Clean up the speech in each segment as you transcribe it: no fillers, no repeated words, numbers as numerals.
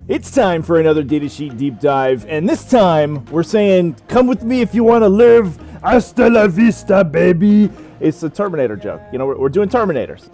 It's time for another datasheet deep dive, and this time we're saying, come with me if you want to live. Hasta la vista, baby. It's a Terminator joke. You know, we're doing Terminators.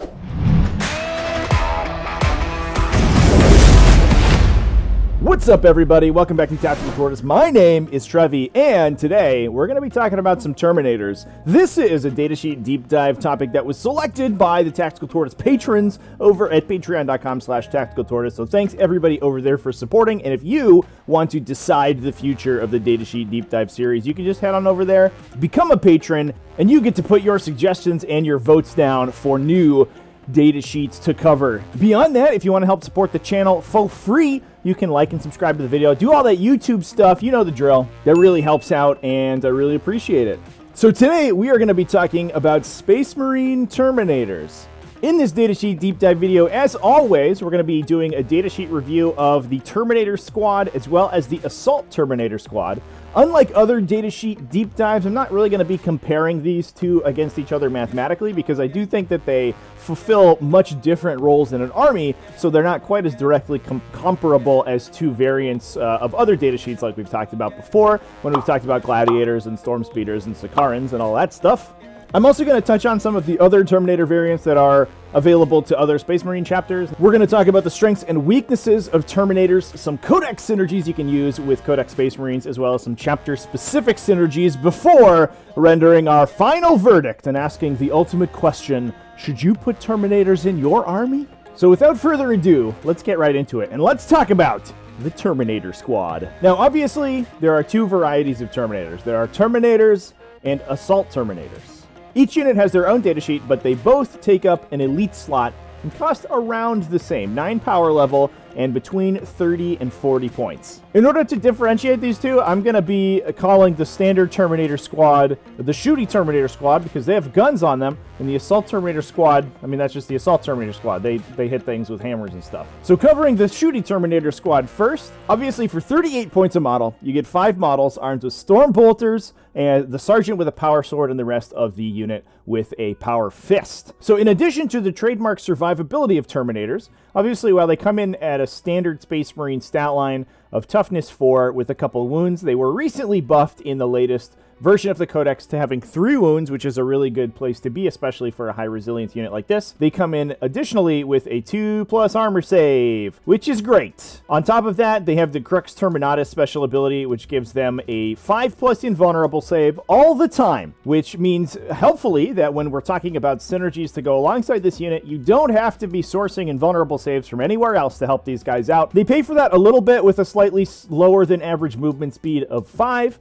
What's up, everybody? Welcome back to Tactical Tortoise. My name is Trevi, and today we're going to be talking about some Terminators. This is a datasheet deep dive topic that was selected by the Tactical Tortoise patrons over at patreon.com/tacticaltortoise. So thanks everybody over there for supporting. And if you want to decide the future of the datasheet deep dive series, you can just head on over there, become a patron, and you get to put your suggestions and your votes down for new data sheets to cover. Beyond that, if you want to help support the channel for free, you can like and subscribe to the video. Do all that YouTube stuff. You know the drill. That really helps out, and I really appreciate it. So today, we are going to be talking about Space Marine Terminators. In this datasheet deep dive video, as always, we're going to be doing a datasheet review of the Terminator Squad as well as the Assault Terminator Squad. Unlike other datasheet deep dives, I'm not really going to be comparing these two against each other mathematically because I do think that they fulfill much different roles in an army, so they're not quite as directly comparable as two variants of other datasheets like we've talked about before when we've talked about Gladiators and Storm Speeders and Sicarans and all that stuff. I'm also going to touch on some of the other Terminator variants that are available to other Space Marine chapters. We're going to talk about the strengths and weaknesses of Terminators, some Codex synergies you can use with Codex Space Marines, as well as some chapter-specific synergies before rendering our final verdict and asking the ultimate question, should you put Terminators in your army? So without further ado, let's get right into it, and let's talk about the Terminator Squad. Now, obviously, there are two varieties of Terminators. There are Terminators and Assault Terminators. Each unit has their own datasheet, but they both take up an elite slot and cost around the same, 9 power level and between 30 and 40 points. In order to differentiate these two, I'm going to be calling the standard Terminator Squad the Shooty Terminator Squad because they have guns on them, and the Assault Terminator Squad, I mean, that's just the Assault Terminator Squad. They hit things with hammers and stuff. So covering the Shooty Terminator Squad first, obviously for 38 points a model, you get 5 models armed with Storm Bolters, and the Sergeant with a Power Sword, and the rest of the unit with a Power Fist. So in addition to the trademark survivability of Terminators, obviously while they come in at a standard Space Marine stat line of toughness 4 with a couple wounds, they were recently buffed in the latest version of the Codex to having 3 wounds, which is a really good place to be, especially for a high resilience unit like this. They come in additionally with a 2+ armor save, which is great. On top of that, they have the Crux Terminatus special ability, which gives them a 5+ invulnerable save all the time, which means helpfully that when we're talking about synergies to go alongside this unit, you don't have to be sourcing invulnerable saves from anywhere else to help these guys out. They pay for that a little bit with a slightly slower than average movement speed of 5,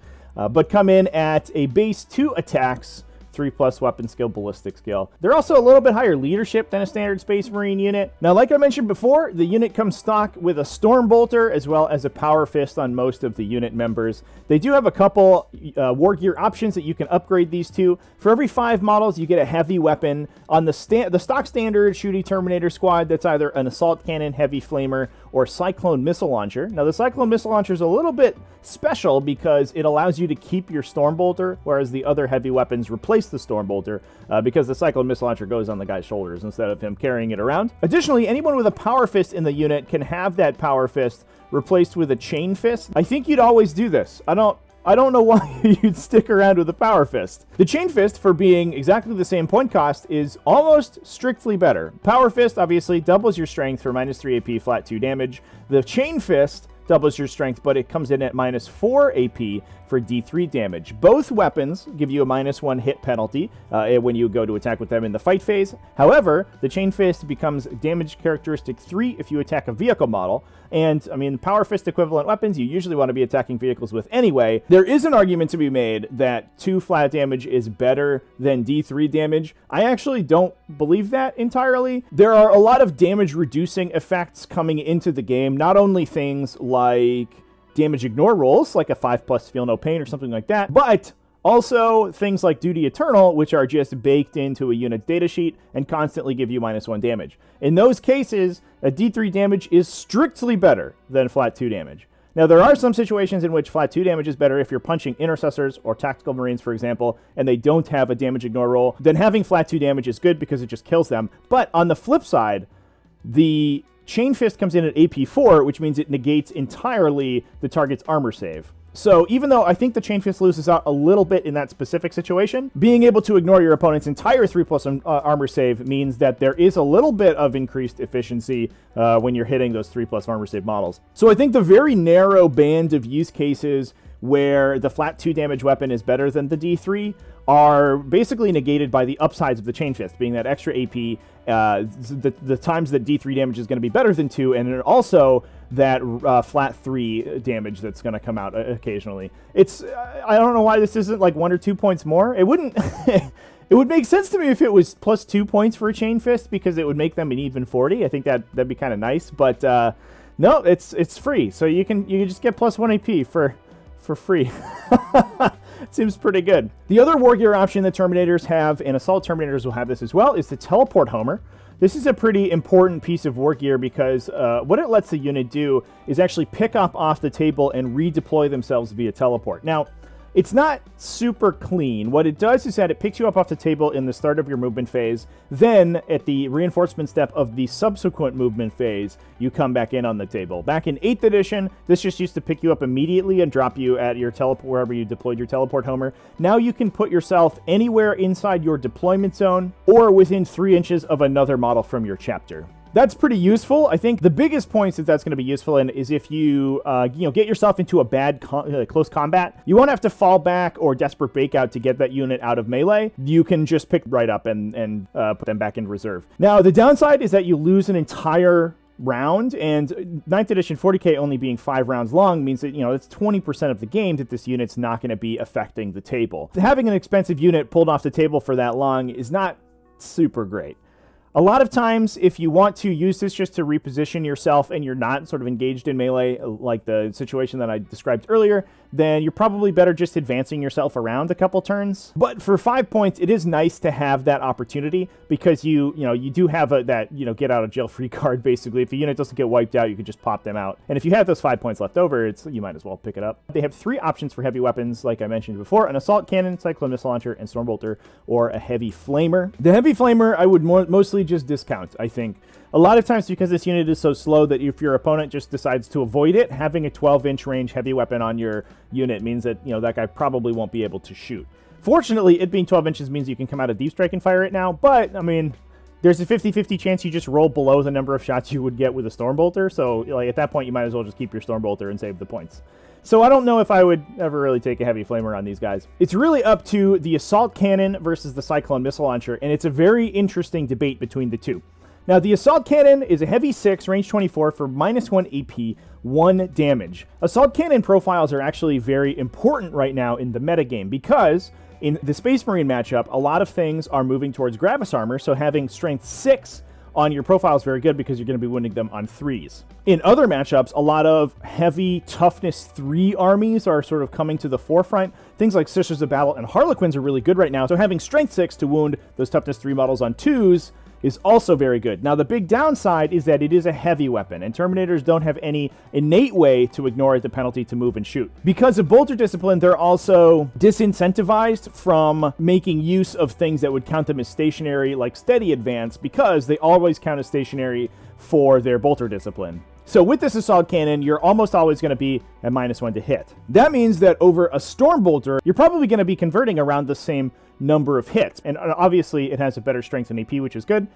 but come in at a base 2 attacks, 3+ weapon skill, ballistic skill. They're also a little bit higher leadership than a standard Space Marine unit. Now, like I mentioned before, the unit comes stock with a Storm Bolter as well as a Power Fist on most of the unit members. They do have a couple war gear options that you can upgrade these to. For every 5 models, you get a heavy weapon. On the stock standard Shooty Terminator Squad, that's either an Assault Cannon, Heavy Flamer, or Cyclone Missile Launcher. Now, the Cyclone Missile Launcher is a little bit special because it allows you to keep your Storm Bolter, whereas the other heavy weapons replace the Storm Bolter because the Cyclone Missile Launcher goes on the guy's shoulders instead of him carrying it around. Additionally, anyone with a Power Fist in the unit can have that Power Fist replaced with a Chain Fist. I think you'd always do this. I don't know why you'd stick around with a Power Fist. The Chain Fist, for being exactly the same point cost, is almost strictly better. Power Fist obviously doubles your strength for -3 AP, flat 2 damage. The Chain Fist doubles your strength, but it comes in at -4 AP for D3 damage. Both weapons give you a -1 hit penalty when you go to attack with them in the fight phase. However, the Chain Fist becomes damage characteristic 3 if you attack a vehicle model. And, I mean, Power Fist equivalent weapons you usually want to be attacking vehicles with anyway. There is an argument to be made that 2 flat damage is better than D3 damage. I actually don't believe that entirely. There are a lot of damage reducing effects coming into the game, not only things like damage ignore rolls, like a 5+ feel no pain or something like that, but also things like Duty Eternal, which are just baked into a unit datasheet and constantly give you -1 damage. In those cases, a D3 damage is strictly better than flat 2 damage. Now, there are some situations in which flat 2 damage is better if you're punching intercessors or tactical marines, for example, and they don't have a damage ignore roll. Then having flat 2 damage is good because it just kills them. But on the flip side, the Chain Fist comes in at AP 4, which means it negates entirely the target's armor save. So even though I think the Chain Fist loses out a little bit in that specific situation, being able to ignore your opponent's entire 3+ armor save means that there is a little bit of increased efficiency when you're hitting those 3+ armor save models. So I think the very narrow band of use cases where the flat 2 damage weapon is better than the D3 are basically negated by the upsides of the Chain Fist, being that extra AP, the times that D3 damage is going to be better than 2, and then also that flat 3 damage that's going to come out occasionally. It's I don't know why this isn't like 1 or 2 points more. It wouldn't. It would make sense to me if it was plus 2 points for a Chain Fist, because it would make them an even 40. I think that'd be kind of nice, but no, it's free, so you can just get plus 1 AP for free. Seems pretty good. The other war gear option that Terminators have, and Assault Terminators will have this as well, is the Teleport Homer. This is a pretty important piece of war gear because what it lets the unit do is actually pick up off the table and redeploy themselves via teleport. Now, it's not super clean. What it does is that it picks you up off the table in the start of your movement phase. Then, at the reinforcement step of the subsequent movement phase, you come back in on the table. Back in 8th edition, this just used to pick you up immediately and drop you at your teleport, wherever you deployed your teleport homer. Now you can put yourself anywhere inside your deployment zone or within 3 inches of another model from your chapter. That's pretty useful. I think the biggest points that that's going to be useful in is if you, get yourself into a bad close combat. You won't have to fall back or desperate bakeout to get that unit out of melee. You can just pick right up and put them back in reserve. Now, the downside is that you lose an entire round, and 9th edition 40k only being 5 rounds long means that, it's 20% of the game that this unit's not going to be affecting the table. Having an expensive unit pulled off the table for that long is not super great. A lot of times, if you want to use this just to reposition yourself and you're not sort of engaged in melee, like the situation that I described earlier, then you're probably better just advancing yourself around a couple turns. But for 5 points, it is nice to have that opportunity because you do have that get out of jail free card, basically. If a unit doesn't get wiped out, you can just pop them out. And if you have those 5 points left over, you might as well pick it up. They have 3 options for heavy weapons, like I mentioned before: an assault cannon, cyclone missile launcher, and stormbolter, or a heavy flamer. The heavy flamer I would mostly just discount, I think. A lot of times, because this unit is so slow that if your opponent just decides to avoid it, having a 12-inch range heavy weapon on your unit means that, that guy probably won't be able to shoot. Fortunately, it being 12 inches means you can come out of deep strike and fire it now, but, there's a 50-50 chance you just roll below the number of shots you would get with a stormbolter, so at that point, you might as well just keep your stormbolter and save the points. So I don't know if I would ever really take a heavy flamer on these guys. It's really up to the assault cannon versus the cyclone missile launcher, and it's a very interesting debate between the two. Now, the assault cannon is a heavy 6, range 24 for -1 AP, 1 damage. Assault cannon profiles are actually very important right now in the metagame because in the Space Marine matchup, a lot of things are moving towards Gravis armor, so having strength 6 on your profile is very good because you're going to be winning them on 3s. In other matchups, a lot of heavy toughness 3 armies are sort of coming to the forefront. Things like Sisters of Battle and Harlequins are really good right now, so having strength 6 to wound those toughness 3 models on 2s is also very good. Now, the big downside is that it is a heavy weapon, and Terminators don't have any innate way to ignore the penalty to move and shoot. Because of bolter discipline, they're also disincentivized from making use of things that would count them as stationary, like steady advance, because they always count as stationary for their bolter discipline. So with this assault cannon, you're almost always going to be at -1 to hit. That means that over a stormbolter, you're probably going to be converting around the same number of hits. And obviously, it has a better strength and AP, which is good,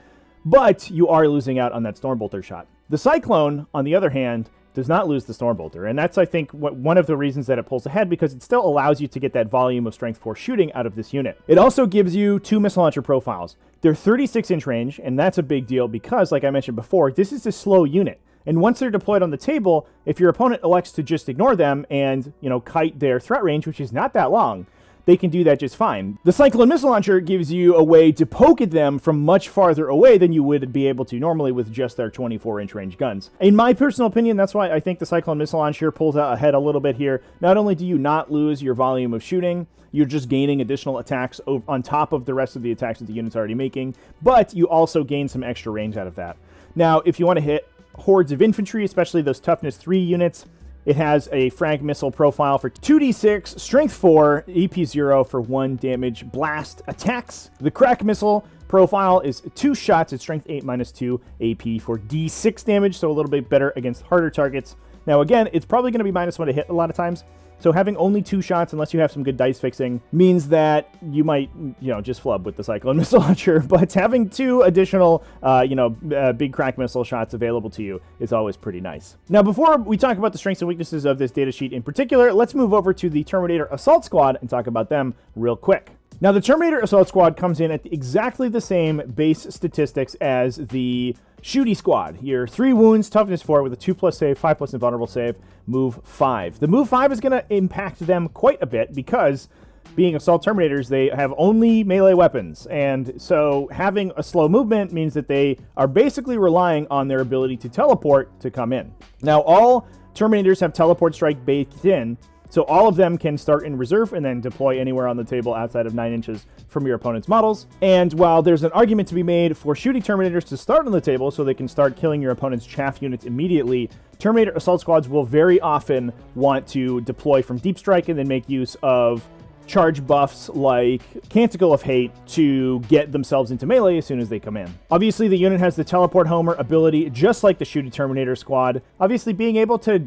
but you are losing out on that stormbolter shot. The Cyclone, on the other hand, does not lose the stormbolter, and that's, I think, one of the reasons that it pulls ahead, because it still allows you to get that volume of strength 4 shooting out of this unit. It also gives you 2 missile launcher profiles. They're 36-inch range, and that's a big deal because, like I mentioned before, this is a slow unit. And once they're deployed on the table, if your opponent elects to just ignore them and, kite their threat range, which is not that long, they can do that just fine. The Cyclone Missile Launcher gives you a way to poke at them from much farther away than you would be able to normally with just their 24-inch range guns. In my personal opinion, that's why I think the Cyclone Missile Launcher pulls out ahead a little bit here. Not only do you not lose your volume of shooting, you're just gaining additional attacks on top of the rest of the attacks that the unit's already making, but you also gain some extra range out of that. Now, if you want to hit hordes of infantry, especially those toughness 3 units, it has a frag missile profile for 2d6, strength 4, AP 0 for 1 damage blast attacks. The crack missile profile is 2 shots at strength 8 minus 2 AP for D6 damage, so a little bit better against harder targets. Now again, it's probably going to be -1 to hit a lot of times, so having only 2 shots, unless you have some good dice fixing, means that you might, just flub with the Cyclone Missile Launcher, but having 2 additional, big crack missile shots available to you is always pretty nice. Now, before we talk about the strengths and weaknesses of this data sheet in particular, let's move over to the Terminator Assault Squad and talk about them real quick. Now, the Terminator Assault Squad comes in at exactly the same base statistics as the Shooty Squad. Your 3 wounds, toughness 4 with a 2+ save, 5+ invulnerable save, move 5. The move 5 is going to impact them quite a bit because, being Assault Terminators, they have only melee weapons. And so having a slow movement means that they are basically relying on their ability to teleport to come in. Now, all Terminators have teleport strike baked in, so all of them can start in reserve and then deploy anywhere on the table outside of 9 inches from your opponent's models. And while there's an argument to be made for Shooty Terminators to start on the table so they can start killing your opponent's chaff units immediately, Terminator Assault Squads will very often want to deploy from Deep Strike and then make use of charge buffs like Canticle of Hate to get themselves into melee as soon as they come in. Obviously, the unit has the Teleport Homer ability, just like the Shooty Terminator Squad. Obviously, being able to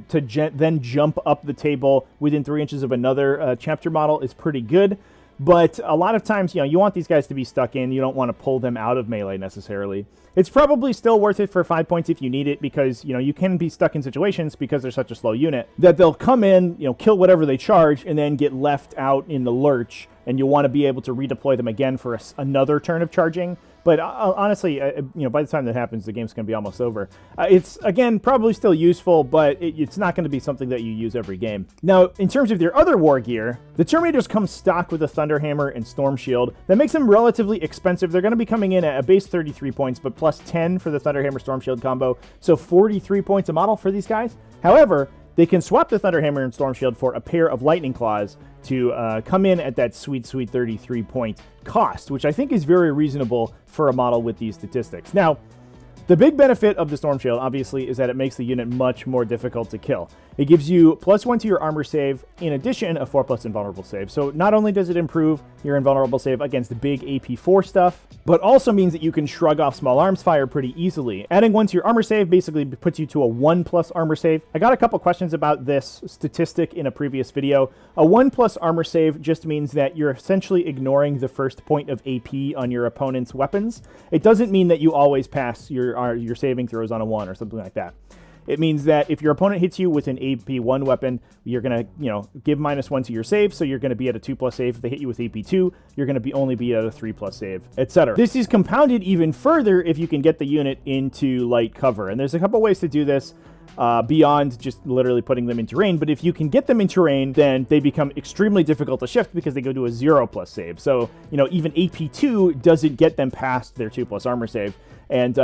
then jump up the table within 3 inches of another chapter model is pretty good. But a lot of times, you want these guys to be stuck in. You don't want to pull them out of melee necessarily. It's probably still worth it for 5 points if you need it because, you can be stuck in situations because they're such a slow unit that they'll come in, kill whatever they charge and then get left out in the lurch. And you'll want to be able to redeploy them again for another turn of charging. But honestly, by the time that happens, the game's going to be almost over. It's, again, probably still useful, but it's not going to be something that you use every game. Now, in terms of their other war gear, the Terminators come stock with a Thunderhammer and Storm Shield. That makes them relatively expensive. They're going to be coming in at a base 33 points, but plus 10 for the Thunderhammer Storm Shield combo. So 43 points a model for these guys. However, they can swap the Thunderhammer and Storm Shield for a pair of Lightning Claws to come in at that sweet 33 point cost, which I think is very reasonable for a model with these statistics. Now, the big benefit of the Storm Shield, obviously, is that it makes the unit much more difficult to kill. It gives you +1 to your armor save, in addition, a 4+ invulnerable save. So not only does it improve your invulnerable save against the big AP4 stuff, but also means that you can shrug off small arms fire pretty easily. Adding 1 to your armor save basically puts you to a 1+ armor save. I got a couple questions about this statistic in a previous video. A 1+ armor save just means that you're essentially ignoring the first point of AP on your opponent's weapons. It doesn't mean that you always pass your saving throws on a 1 or something like that. It means that if your opponent hits you with an AP1 weapon, you're going to, give -1 to your save, so you're going to be at a 2+ save. If they hit you with AP2, you're going to only be at a 3+ save, etc. This is compounded even further if you can get the unit into light cover. And there's a couple ways to do this beyond just literally putting them in terrain. But if you can get them in terrain, then they become extremely difficult to shift because they go to a 0+ save. So, even AP2 doesn't get them past their 2+ armor save. And,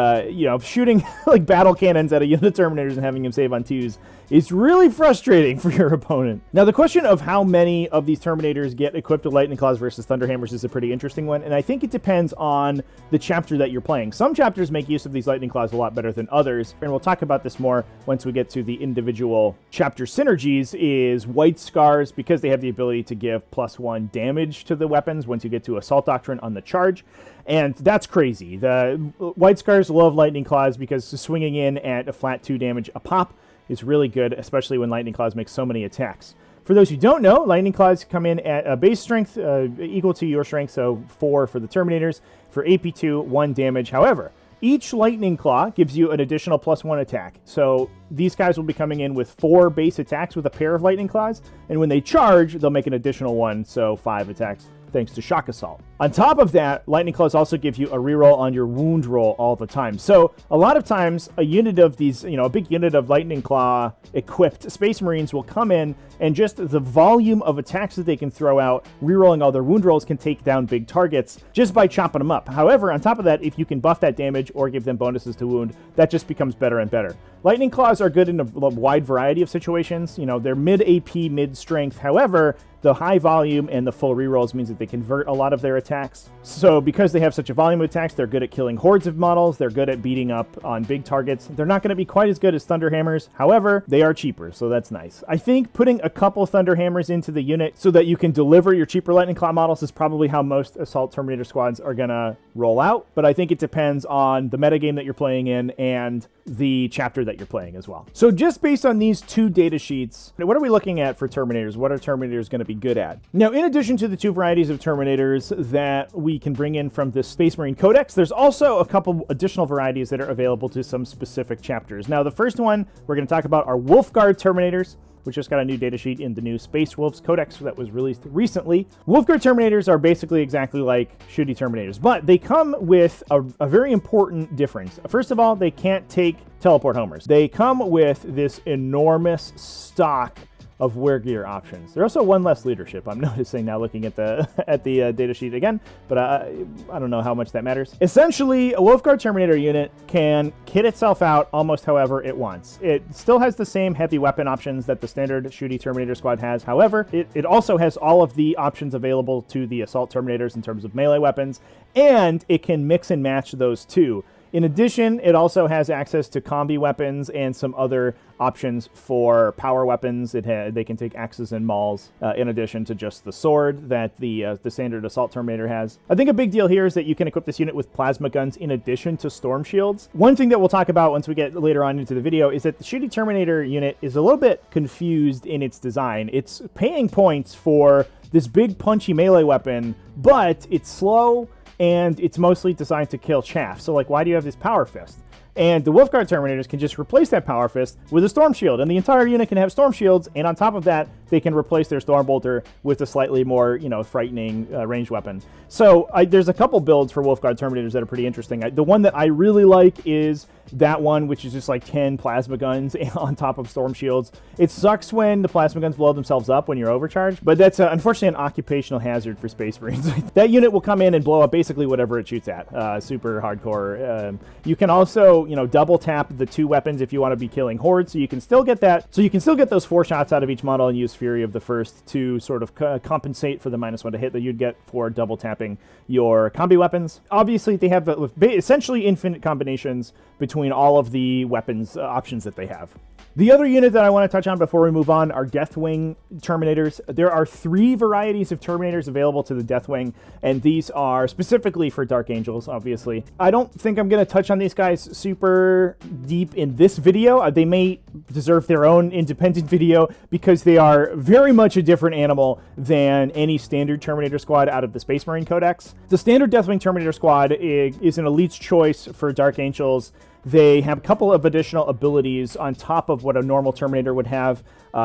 shooting like battle cannons at a unit of Terminators and having them save on 2s is really frustrating for your opponent. Now, the question of how many of these Terminators get equipped with Lightning Claws versus Thunderhammers is a pretty interesting one, and I think it depends on the chapter that you're playing. Some chapters make use of these Lightning Claws a lot better than others, and we'll talk about this more once we get to the individual chapter synergies. Is White Scars, because they have the ability to give +1 damage to the weapons once you get to Assault Doctrine on the charge. And that's crazy. The White Scars love Lightning Claws because swinging in at a flat 2 damage a pop is really good, especially when Lightning Claws make so many attacks. For those who don't know, Lightning Claws come in at a base strength equal to your strength, so 4 for the Terminators. For AP2, 1 damage. However, each Lightning Claw gives you an additional +1 attack. So these guys will be coming in with 4 base attacks with a pair of Lightning Claws, and when they charge, they'll make an additional 1, so 5 attacks thanks to Shock Assault. On top of that, Lightning Claws also give you a reroll on your wound roll all the time. So a lot of times, a unit of these, a big unit of Lightning Claw equipped Space Marines will come in, and just the volume of attacks that they can throw out, rerolling all their wound rolls, can take down big targets just by chopping them up. However, on top of that, if you can buff that damage or give them bonuses to wound, that just becomes better and better. Lightning Claws are good in a wide variety of situations. You know, they're mid AP, mid strength. However, the high volume and the full rerolls means that they convert a lot of their attacks. So because they have such a volume of attacks, they're good at killing hordes of models. They're good at beating up on big targets. They're not going to be quite as good as Thunderhammers. However, they are cheaper, so that's nice. I think putting a couple Thunderhammers into the unit so that you can deliver your cheaper Lightning Claw models is probably how most Assault Terminator squads are going to roll out. But I think it depends on the metagame that you're playing in and the chapter that you're playing as well. So just based on these two data sheets, what are we looking at for Terminators? What are Terminators going to be good at? Now, in addition to the two varieties of Terminators that we can bring in from the Space Marine Codex, there's also a couple additional varieties that are available to some specific chapters. Now, the first one we're going to talk about are Wolfgard Terminators, which just got a new datasheet in the new Space Wolves Codex that was released recently. Wolfgard Terminators are basically exactly like shooty Terminators, but they come with a very important difference. First of all, they can't take teleport homers. They come with this enormous stock of wear gear options. There's also one less leadership, I'm noticing now looking at the data sheet again, but I don't know how much that matters. Essentially, a Wolfgard Terminator unit can kit itself out almost however it wants. It still has the same heavy weapon options that the standard shooty Terminator squad has. However, it also has all of the options available to the Assault Terminators in terms of melee weapons, and it can mix and match those two. In addition, it also has access to combi weapons and some other options for power weapons. They can take axes and mauls in addition to just the sword that the standard Assault Terminator has. I think a big deal here is that you can equip this unit with plasma guns in addition to storm shields. One thing that we'll talk about once we get later on into the video is that the shooty Terminator unit is a little bit confused in its design. It's paying points for this big punchy melee weapon, but it's slow and it's mostly designed to kill chaff. So, like, why do you have this Power Fist? And the Wolfgard Terminators can just replace that Power Fist with a Storm Shield, and the entire unit can have Storm Shields, and on top of that, they can replace their Storm Bolter with a slightly more, frightening ranged weapon. So there's a couple builds for Wolfgard Terminators that are pretty interesting. The one that I really like is that one, which is just like 10 plasma guns on top of Storm Shields. It sucks when the plasma guns blow themselves up when you're overcharged, but that's unfortunately an occupational hazard for Space Marines. That unit will come in and blow up basically whatever it shoots at. Super hardcore. You can also, double tap the two weapons if you want to be killing hordes, so you can still get that. So you can still get those 4 shots out of each model and use Fury of the First to sort of compensate for the -1 to hit that you'd get for double tapping your combi weapons. Obviously, they have essentially infinite combinations between all of the weapons options that they have. The other unit that I want to touch on before we move on are Deathwing Terminators. There are 3 varieties of Terminators available to the Deathwing, and these are specifically for Dark Angels, obviously. I don't think I'm going to touch on these guys super deep in this video. They may deserve their own independent video because they are very much a different animal than any standard Terminator squad out of the Space Marine Codex. The standard Deathwing Terminator squad is an elite's choice for Dark Angels. They have a couple of additional abilities on top of what a normal Terminator would have.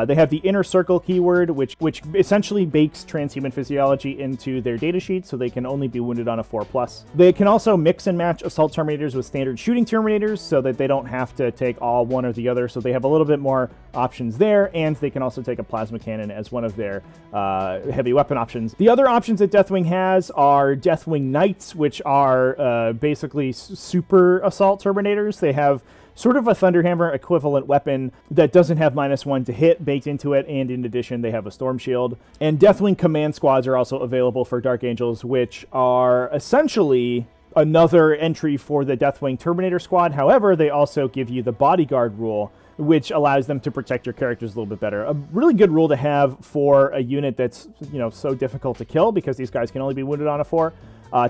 They have the Inner Circle keyword, which essentially bakes transhuman physiology into their datasheet, so they can only be wounded on a 4+. They can also mix and match Assault Terminators with standard shooting Terminators, so that they don't have to take all one or the other, so they have a little bit more options there, and they can also take a Plasma Cannon as one of their heavy weapon options. The other options that Deathwing has are Deathwing Knights, which are basically super Assault Terminators. They have sort of a Thunderhammer equivalent weapon that doesn't have -1 to hit baked into it, and in addition, they have a Storm Shield. And Deathwing Command Squads are also available for Dark Angels, which are essentially another entry for the Deathwing Terminator Squad. However, they also give you the Bodyguard rule, which allows them to protect your characters a little bit better. A really good rule to have for a unit that's, so difficult to kill, because these guys can only be wounded on a 4.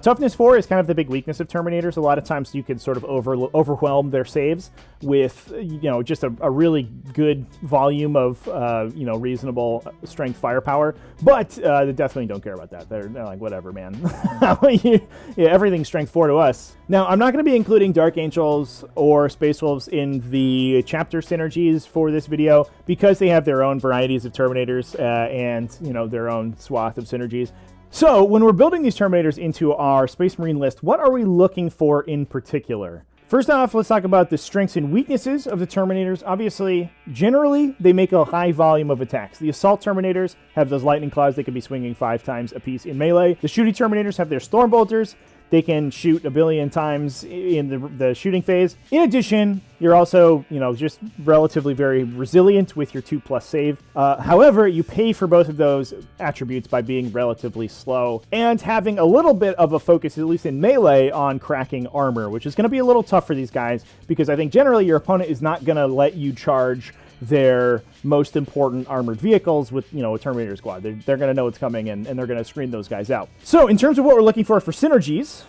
Toughness 4 is kind of the big weakness of Terminators. A lot of times you can sort of overwhelm their saves with, just a really good volume of, reasonable strength firepower. But the Deathwing don't care about that. They're like, whatever, man. Everything's strength 4 to us. Now, I'm not going to be including Dark Angels or Space Wolves in the chapter synergies for this video because they have their own varieties of Terminators and, their own swath of synergies. So, when we're building these Terminators into our Space Marine list, what are we looking for in particular? First off, let's talk about the strengths and weaknesses of the Terminators. Obviously, generally, they make a high volume of attacks. The Assault Terminators have those Lightning Claws. They can be swinging 5 times a piece in melee. The Shooty Terminators have their Storm Bolters. They can shoot a billion times in the shooting phase. In addition, you're also, just relatively very resilient with your 2+ save. However, you pay for both of those attributes by being relatively slow and having a little bit of a focus, at least in melee, on cracking armor, which is going to be a little tough for these guys because I think generally your opponent is not going to let you charge their most important armored vehicles with, a Terminator Squad. They're going to know it's coming, and they're going to screen those guys out. So in terms of what we're looking for synergies,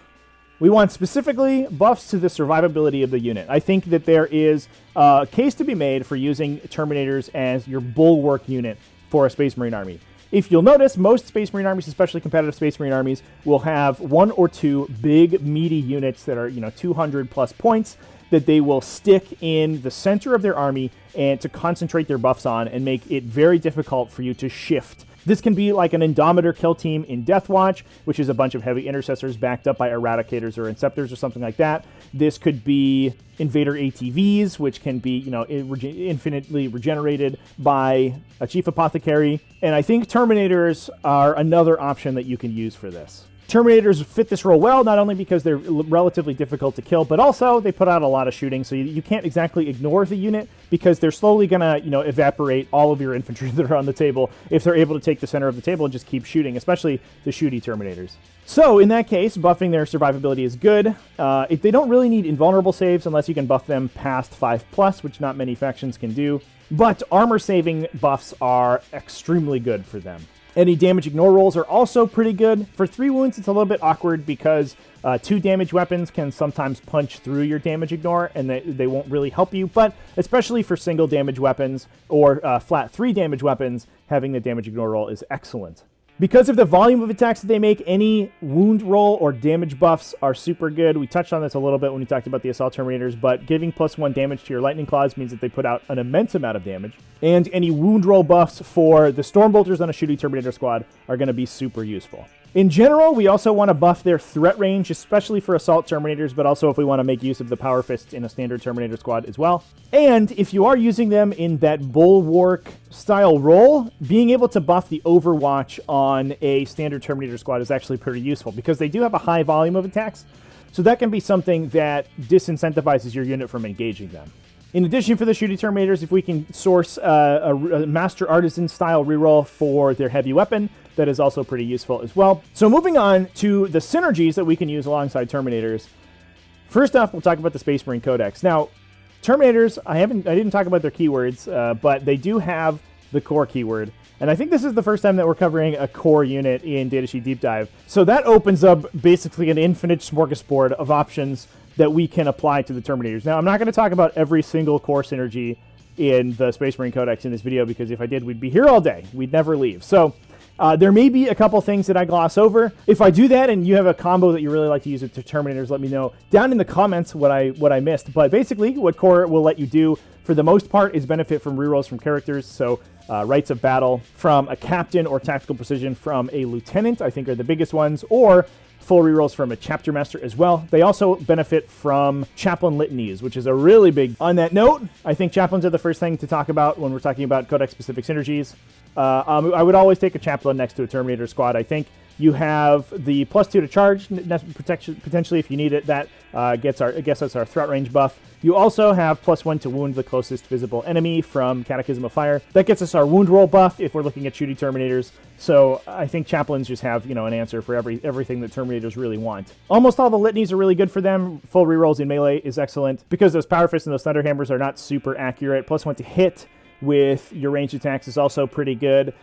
we want specifically buffs to the survivability of the unit. I think that there is a case to be made for using Terminators as your bulwark unit for a Space Marine army. If you'll notice, most Space Marine armies, especially competitive Space Marine armies, will have 1 or 2 big, meaty units that are, 200+ points that they will stick in the center of their army and to concentrate their buffs on and make it very difficult for you to shift. This can be like an Indomitor kill team in Deathwatch, which is a bunch of heavy intercessors backed up by Eradicators or Inceptors or something like that. This could be Invader ATVs, which can be, infinitely regenerated by a Chief Apothecary. And I think Terminators are another option that you can use for this. Terminators fit this role well, not only because they're relatively difficult to kill, but also they put out a lot of shooting, so you can't exactly ignore the unit because they're slowly going to, evaporate all of your infantry that are on the table if they're able to take the center of the table and just keep shooting, especially the shooty Terminators. So in that case, buffing their survivability is good. If they don't really need invulnerable saves unless you can buff them past 5+, which not many factions can do, but armor saving buffs are extremely good for them. Any damage ignore rolls are also pretty good. For 3 wounds, it's a little bit awkward because 2 damage weapons can sometimes punch through your damage ignore, and they won't really help you. But especially for single damage weapons or flat 3 damage weapons, having the damage ignore roll is excellent. Because of the volume of attacks that they make, any wound roll or damage buffs are super good. We touched on this a little bit when we talked about the Assault Terminators, but giving +1 damage to your Lightning Claws means that they put out an immense amount of damage. And any wound roll buffs for the Stormbolters on a shooting Terminator Squad are going to be super useful. In general, we also want to buff their threat range, especially for Assault Terminators, but also if we want to make use of the Power Fists in a standard Terminator Squad as well. And if you are using them in that Bulwark style role, being able to buff the Overwatch on a standard Terminator Squad is actually pretty useful because they do have a high volume of attacks, so that can be something that disincentivizes your unit from engaging them. In addition, for the shooting Terminators, if we can source a Master Artisan style reroll for their heavy weapon, that is also pretty useful as well. So moving on to the synergies that we can use alongside Terminators. First off, we'll talk about the Space Marine Codex. Now, Terminators, I didn't talk about their keywords, but they do have the core keyword. And I think this is the first time that we're covering a core unit in Datasheet Deep Dive. So that opens up basically an infinite smorgasbord of options that we can apply to the Terminators. Now, I'm not going to talk about every single core synergy in the Space Marine Codex in this video, because if I did, we'd be here all day. We'd never leave. So there may be a couple things that I gloss over. If I do that and you have a combo that you really like to use with the Terminators, let me know down in the comments what I missed. But basically, what core will let you do, for the most part, is benefit from rerolls from characters. So Rites of Battle from a captain or Tactical Precision from a lieutenant, I think, are the biggest ones, or full rerolls from a chapter master as well. They also benefit from chaplain litanies, which is a really big. On that note, I think chaplains are the first thing to talk about when we're talking about codex-specific synergies. I would always take a chaplain next to a Terminator Squad. I think you have the +2 to charge protection potentially if you need it. That gets us our threat range buff. You also have +1 to wound the closest visible enemy from Catechism of Fire. That gets us our wound roll buff if we're looking at shooting Terminators. So I think chaplains just have, an answer for everything that Terminators really want. Almost all the litanies are really good for them. Full rerolls in melee is excellent because those Power Fists and those Thunder Hammers are not super accurate. +1 to hit with your ranged attacks is also pretty good.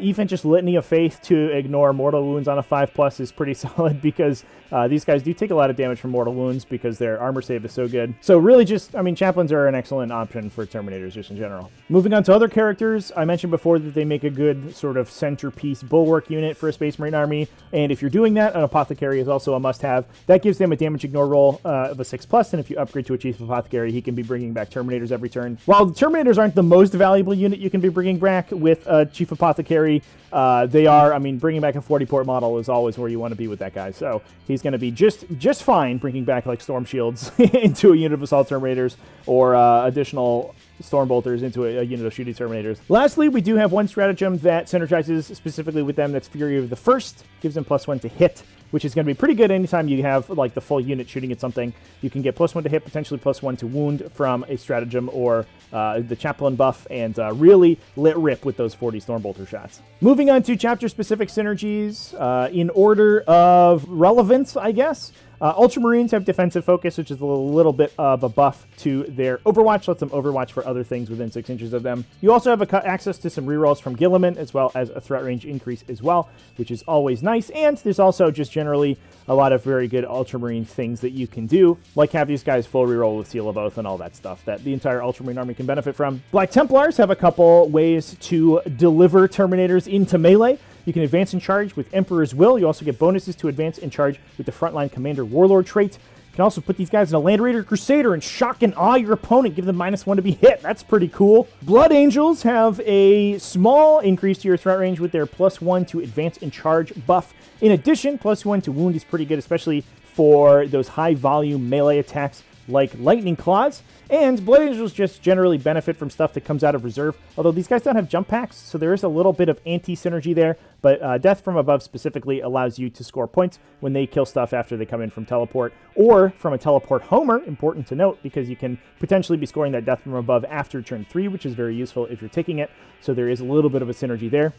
Even just Litany of Faith to ignore mortal wounds on a 5+ is pretty solid because these guys do take a lot of damage from mortal wounds because their armor save is so good. So really chaplains are an excellent option for Terminators just in general. Moving on to other characters, I mentioned before that they make a good sort of centerpiece bulwark unit for a Space Marine army, and if you're doing that, an Apothecary is also a must-have. That gives them a damage ignore roll of a 6+, and if you upgrade to a Chief Apothecary, he can be bringing back Terminators every turn. While the Terminators aren't the most valuable unit you can be bringing back with a Chief Apothecary, they are, bringing back a 40-port model is always where you want to be with that guy. So he's going to be just fine bringing back like Storm Shields into a unit of Assault Terminators or additional Stormbolters into a unit of shooting Terminators. Lastly, we do have one stratagem that synergizes specifically with them. That's Fury of the First. Gives them +1 to hit which is going to be pretty good anytime you have like the full unit shooting at something. You can get +1 to hit, potentially +1 to wound from a stratagem or the chaplain buff, and really lit rip with those 40 Stormbolter shots. Moving on to chapter-specific synergies, in order of relevance, I guess. Ultramarines have defensive focus, which is a little bit of a buff to their Overwatch, lets them Overwatch for other things within 6 inches of them. You also have access to some rerolls from Guilliman, as well as a threat range increase as well, which is always nice. And there's also just generally a lot of very good Ultramarine things that you can do, like have these guys full reroll with Seal of Oath and all that stuff that the entire Ultramarine army can benefit from. Black Templars have a couple ways to deliver Terminators into melee. You can advance in charge with Emperor's Will. You also get bonuses to advance in charge with the Frontline Commander Warlord trait. You can also put these guys in a Land Raider Crusader and shock and awe your opponent, give them -1 to be hit. That's pretty cool. Blood Angels have a small increase to your threat range with their +1 to advance in charge buff. In addition, +1 to wound is pretty good, especially for those high volume melee attacks like Lightning Claws. And Blood Angels just generally benefit from stuff that comes out of reserve, although these guys don't have jump packs, so there is a little bit of anti-synergy there, but Death from Above specifically allows you to score points when they kill stuff after they come in from teleport, or from a teleport homer, important to note, because you can potentially be scoring that Death from Above after turn 3, which is very useful if you're taking it, so there is a little bit of a synergy there.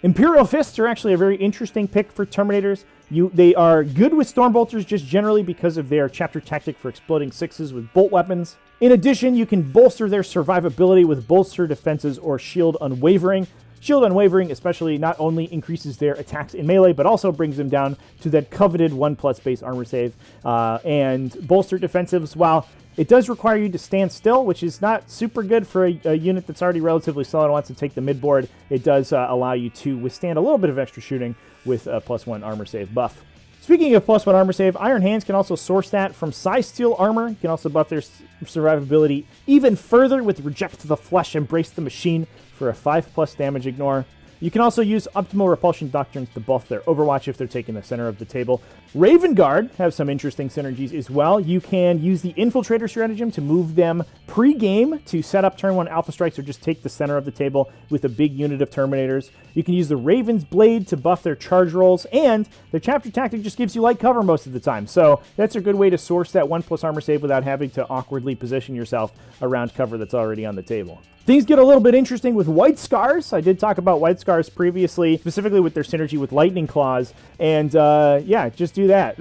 Imperial Fists are actually a very interesting pick for Terminators. They are good with Stormbolters just generally because of their chapter tactic for exploding 6s with bolt weapons. In addition, you can bolster their survivability with Bolster Defenses or Shield Unwavering. Shield Unwavering especially not only increases their attacks in melee, but also brings them down to that coveted 1+ base armor save. And Bolster Defensives, while it does require you to stand still, which is not super good for a unit that's already relatively slow and wants to take the midboard. It does allow you to withstand a little bit of extra shooting with a +1 armor save buff. Speaking of +1 armor save, Iron Hands can also source that from Size Steel armor. You can also buff their survivability even further with Reject the Flesh, Embrace the Machine for a 5+ damage ignore. You can also use Optimal Repulsion Doctrines to buff their Overwatch if they're taking the center of the table. Raven Guard have some interesting synergies as well. You can use the Infiltrator stratagem to move them pre-game to set up turn 1 Alpha Strikes or just take the center of the table with a big unit of Terminators. You can use the Raven's Blade to buff their charge rolls, and their chapter tactic just gives you light cover most of the time. So that's a good way to source that 1+ armor save without having to awkwardly position yourself around cover that's already on the table. Things get a little bit interesting with White Scars. I did talk about White Scars previously, specifically with their synergy with Lightning Claws, and yeah, just do that.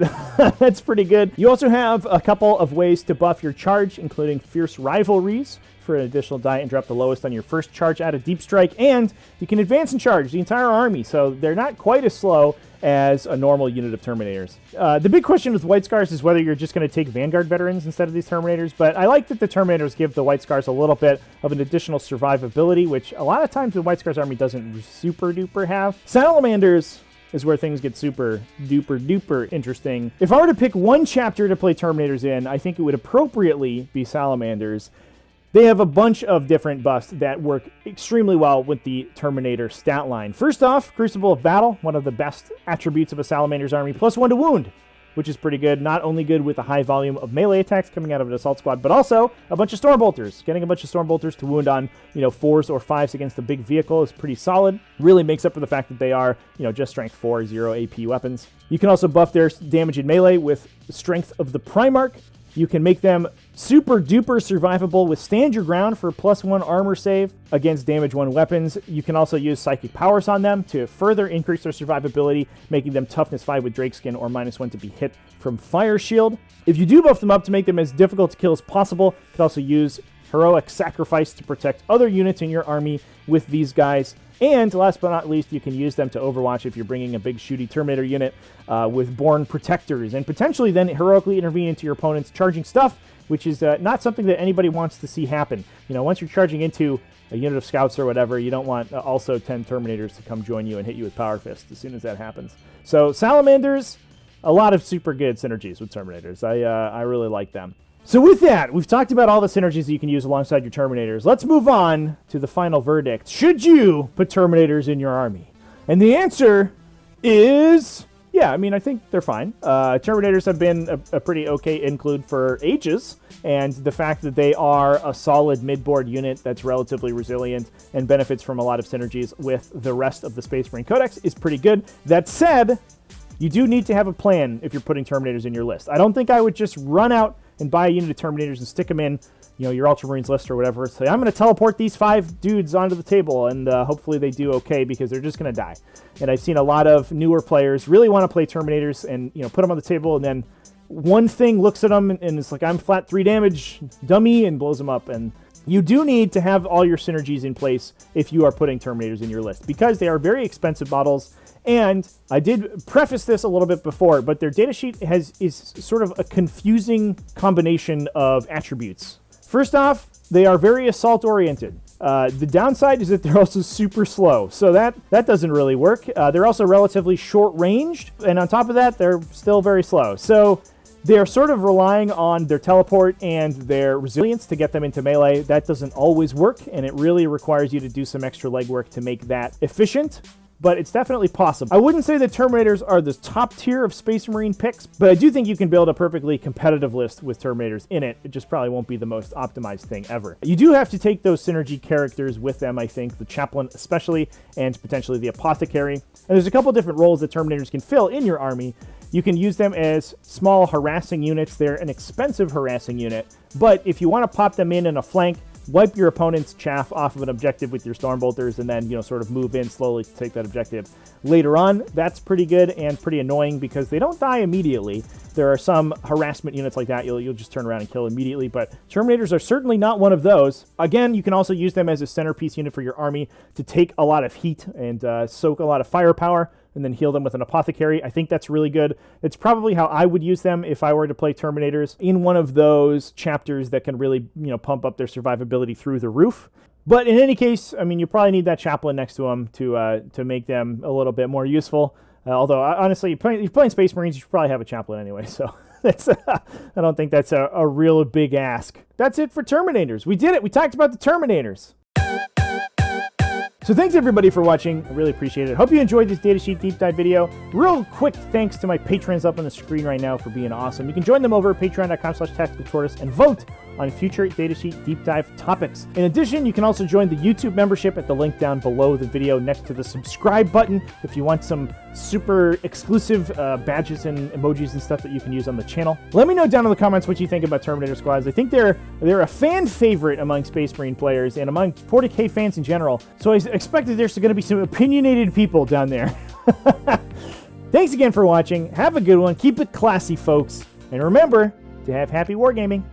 That's pretty good. You also have a couple of ways to buff your charge, including Fierce Rivalries for an additional die and drop the lowest on your first charge out of Deep Strike, and you can advance and charge the entire army, so they're not quite as slow as a normal unit of Terminators. The big question with White Scars is whether you're just going to take Vanguard veterans instead of these Terminators, but I like that the Terminators give the White Scars a little bit of an additional survivability, which a lot of times the White Scars army doesn't super duper have. Salamanders is where things get super duper duper interesting. If I were to pick one chapter to play Terminators in, I think it would appropriately be Salamanders. They have a bunch of different buffs that work extremely well with the Terminator stat line. First off, Crucible of Battle, one of the best attributes of a Salamander's army, +1 to wound, which is pretty good. Not only good with a high volume of melee attacks coming out of an assault squad, but also a bunch of Stormbolters. Getting a bunch of Stormbolters to wound on, 4s or 5s against a big vehicle is pretty solid. Really makes up for the fact that they are, just strength 4, 0 AP weapons. You can also buff their damage in melee with Strength of the Primarch. You can make them super duper survivable with Stand Your Ground for +1 armor save against damage 1 weapons. You can also use Psychic Powers on them to further increase their survivability, making them toughness 5 with Drakeskin or -1 to be hit from Fire Shield. If you do buff them up to make them as difficult to kill as possible, you can also use Heroic Sacrifice to protect other units in your army with these guys. And last but not least, you can use them to Overwatch if you're bringing a big shooty Terminator unit with Born Protectors, and potentially then heroically intervene into your opponent's charging stuff, which is not something that anybody wants to see happen. Once you're charging into a unit of scouts or whatever, you don't want also 10 Terminators to come join you and hit you with Power Fist as soon as that happens. So Salamanders, a lot of super good synergies with Terminators. I really like them. So with that, we've talked about all the synergies that you can use alongside your Terminators. Let's move on to the final verdict. Should you put Terminators in your army? And the answer is, yeah, I think they're fine. Terminators have been a pretty okay include for ages, and the fact that they are a solid midboard unit that's relatively resilient and benefits from a lot of synergies with the rest of the Space Marine Codex is pretty good. That said, you do need to have a plan if you're putting Terminators in your list. I don't think I would just run out and buy a unit of Terminators and stick them in, you know, your Ultramarines list or whatever. Say, I'm going to teleport these 5 dudes onto the table, and hopefully they do okay, because they're just going to die. And I've seen a lot of newer players really want to play Terminators and, you know, put them on the table, and then one thing looks at them and it's like, I'm flat 3 damage, dummy, and blows them up. And you do need to have all your synergies in place if you are putting Terminators in your list, because they are very expensive models. And I did preface this a little bit before, but their datasheet is sort of a confusing combination of attributes. First off, they are very assault-oriented. The downside is that they're also super slow, so that doesn't really work. They're also relatively short-ranged, and on top of that, they're still very slow. So they're sort of relying on their teleport and their resilience to get them into melee. That doesn't always work, and it really requires you to do some extra legwork to make that efficient. But it's definitely possible. I wouldn't say that Terminators are the top tier of Space Marine picks, but I do think you can build a perfectly competitive list with Terminators in it. It just probably won't be the most optimized thing ever. You do have to take those synergy characters with them, I think, the Chaplain especially, and potentially the Apothecary. And there's a couple different roles that Terminators can fill in your army. You can use them as small harassing units. They're an expensive harassing unit, but if you want to pop them in a flank, wipe your opponent's chaff off of an objective with your Stormbolters, and then, you know, sort of move in slowly to take that objective later on. That's pretty good and pretty annoying because they don't die immediately. There are some harassment units like that you'll just turn around and kill immediately, but Terminators are certainly not one of those. Again, you can also use them as a centerpiece unit for your army to take a lot of heat and soak a lot of firepower, and then heal them with an Apothecary. I think that's really good. It's probably how I would use them if I were to play Terminators in one of those chapters that can really, you know, pump up their survivability through the roof. But in any case, I mean, you probably need that Chaplain next to them to make them a little bit more useful. Although, honestly, you're playing Space Marines, you should probably have a Chaplain anyway, so that's I don't think that's a real big ask. That's it for Terminators. We did it. We talked about the Terminators. So thanks everybody for watching. I really appreciate it. Hope you enjoyed this datasheet deep dive video. Real quick thanks to my patrons up on the screen right now for being awesome. You can join them over at patreon.com/tacticaltortoise and vote on future datasheet deep dive topics. In addition, you can also join the YouTube membership at the link down below the video next to the subscribe button if you want some super exclusive badges and emojis and stuff that you can use on the channel. Let me know down in the comments what you think about Terminator Squads. I think they're a fan favorite among Space Marine players and among 40k fans in general. So I expect that there's going to be some opinionated people down there. Thanks again for watching. Have a good one. Keep it classy, folks. And remember to have happy wargaming.